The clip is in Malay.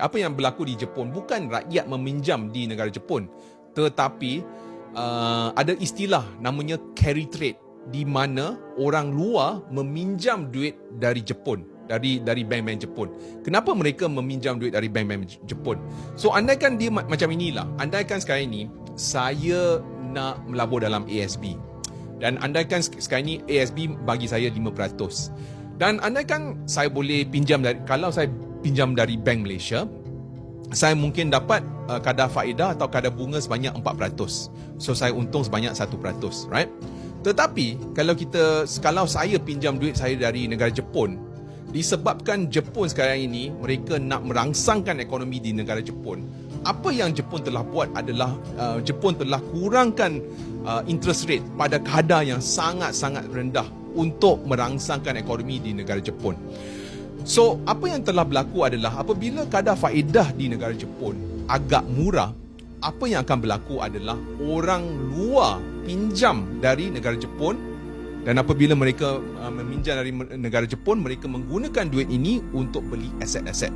Apa yang berlaku di Jepun, bukan rakyat meminjam di negara Jepun, tetapi ada istilah namanya carry trade, di mana orang luar meminjam duit dari Jepun, dari bank-bank Jepun. Kenapa mereka meminjam duit dari bank-bank Jepun? So andaikan dia macam inilah, andaikan sekarang ini saya nak melabur dalam ASB, dan andaikan sekarang ini ASB bagi saya 5%, dan andaikan saya boleh pinjam dari, kalau saya pinjam dari Bank Malaysia, saya mungkin dapat kadar faedah atau kadar bunga sebanyak 4%. So saya untung sebanyak 1%, right? Tetapi kalau saya pinjam duit saya dari negara Jepun, disebabkan Jepun sekarang ini mereka nak merangsangkan ekonomi di negara Jepun, apa yang Jepun telah buat adalah Jepun telah kurangkan interest rate pada kadar yang sangat-sangat rendah untuk merangsangkan ekonomi di negara Jepun. So, apa yang telah berlaku adalah apabila kadar faedah di negara Jepun agak murah, apa yang akan berlaku adalah orang luar pinjam dari negara Jepun, dan apabila mereka meminjam dari negara Jepun, mereka menggunakan duit ini untuk beli aset-aset.